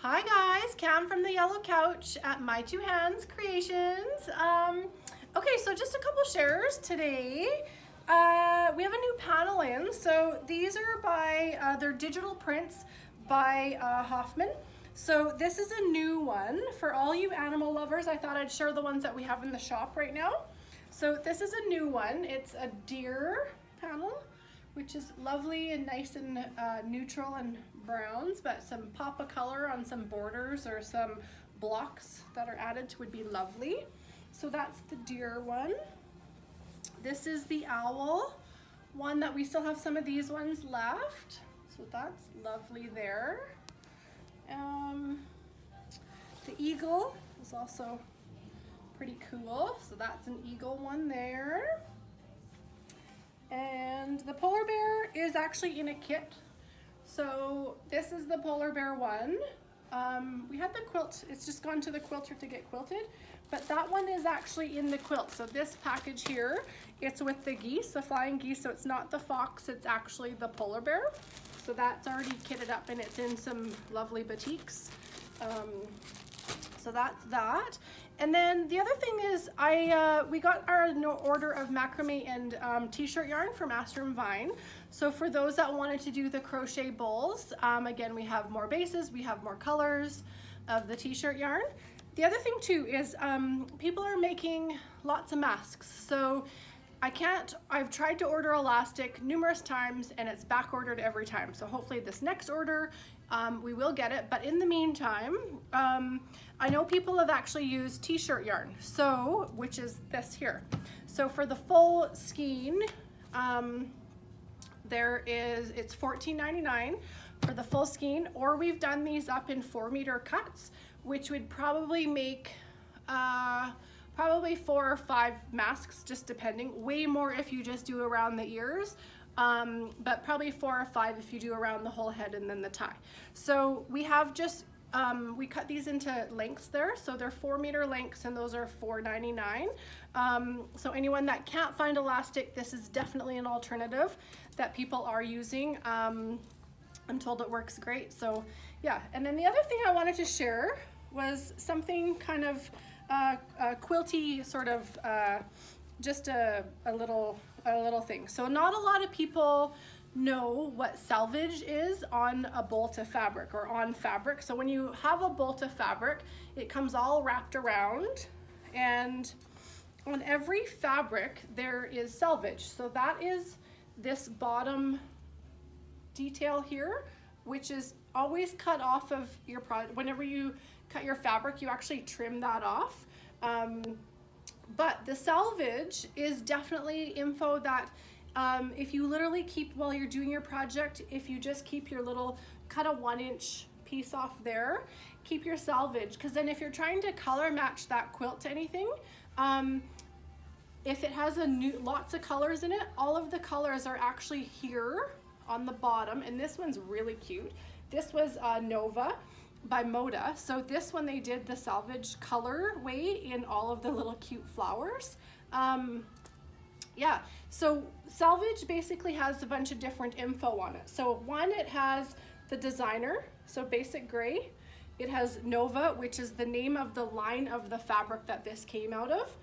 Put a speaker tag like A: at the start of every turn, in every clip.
A: Hi guys, Cam from the Yellow Couch at My Two Hands Creations. Okay, so just a couple shares today. We have a new panel in. So these are by, they're digital prints by Hoffman. So this is a new one for all you animal lovers. I thought I'd share the ones that we have in the shop right now. So this is a new one. It's a deer panel, which is lovely and nice and neutral and browns, but some pop of color on some borders or some blocks that are added to would be lovely. So that's the deer one. This is the owl one that we still have some of these ones left. So that's lovely there. The eagle is also pretty cool. So that's an eagle one there. And the polar bear is actually in a kit. So this is the polar bear one. We had the quilt, it's just gone to the quilter to get quilted, but that one is actually in the quilt. So this package here, it's with the geese, the flying geese, so it's not the fox, it's actually the polar bear. So that's already kitted up and it's in some lovely batiks. So that's that. And then the other thing is we got our order of macrame and t-shirt yarn from Aster and Vine. So for those that wanted to do the crochet bowls, again, we have more bases, we have more colors of the t-shirt yarn. The other thing too is people are making lots of masks. So I've tried to order elastic numerous times and it's back ordered every time. So hopefully this next order, we will get it. But in the meantime, I know people have actually used t-shirt yarn, so, which is this here. So for the full skein, it's $14.99 for the full skein, or we've done these up in 4-meter cuts, which would probably make, probably 4 or 5 masks, just depending. Way more if you just do around the ears, but probably 4 or 5 if you do around the whole head and then the tie. So we have just, we cut these into lengths there. So they're 4-meter lengths and those are $4.99. So anyone that can't find elastic, this is definitely an alternative that people are using. I'm told it works great. So yeah, and then the other thing I wanted to share was something kind of quilty, sort of just a little thing. So not a lot of people know what selvage is on a bolt of fabric or on fabric. So when you have a bolt of fabric, it comes all wrapped around, and on every fabric there is selvage. So that is this bottom detail here, which is always cut off of your product. Whenever you cut your fabric, you actually trim that off. But the selvage is definitely info that if you literally keep, while you're doing your project, if you just keep your little, cut a 1-inch piece off there, keep your selvage, because then if you're trying to color match that quilt to anything, if it has lots of colors in it, all of the colors are actually here on the bottom, and this one's really cute. This was Nova by Moda. So this one, they did the selvage color way in all of the little cute flowers. Yeah, so selvage basically has a bunch of different info on it. So one, it has the designer, so basic gray. It has Nova, which is the name of the line of the fabric that this came out of,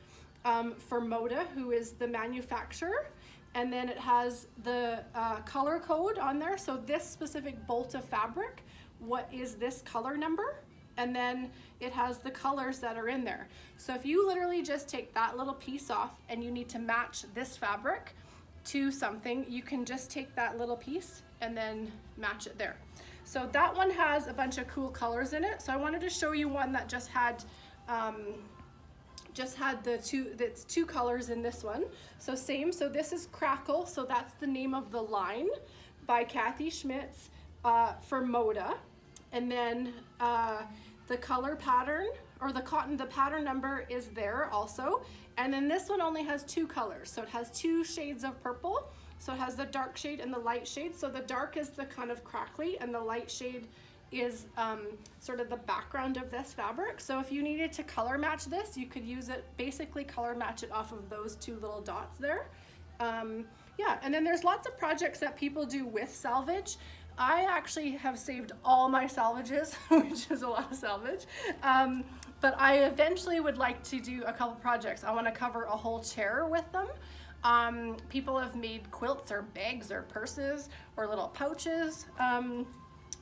A: for Moda, who is the manufacturer. And then it has the color code on there. So this specific bolt of fabric, what is this color number? And then it has the colors that are in there. So if you literally just take that little piece off and you need to match this fabric to something, you can just take that little piece and then match it there. So that one has a bunch of cool colors in it. So I wanted to show you one that just had that's 2 colors in this one. So same, so this is Crackle, so that's the name of the line by Kathy Schmitz for Moda. And then the color pattern, or the pattern number is there also. And then this one only has 2 colors. So it has 2 shades of purple. So it has the dark shade and the light shade. So the dark is the kind of crackly, and the light shade is sort of the background of this fabric. So if you needed to color match this, you could use it, basically color match it off of those 2 little dots there. Yeah, and then there's lots of projects that people do with selvage. I actually have saved all my salvages, which is a lot of salvage. But I eventually would like to do a couple projects. I want to cover a whole chair with them. People have made quilts or bags or purses or little pouches.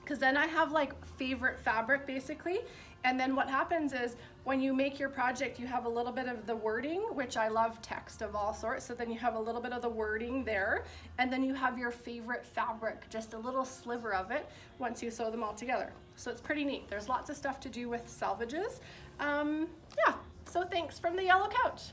A: Because then I have like favorite fabric basically. And then what happens is when you make your project, you have a little bit of the wording, which I love text of all sorts. So then you have a little bit of the wording there. And then you have your favorite fabric, just a little sliver of it once you sew them all together. So it's pretty neat. There's lots of stuff to do with salvages. Yeah, so thanks from the Yellow Couch.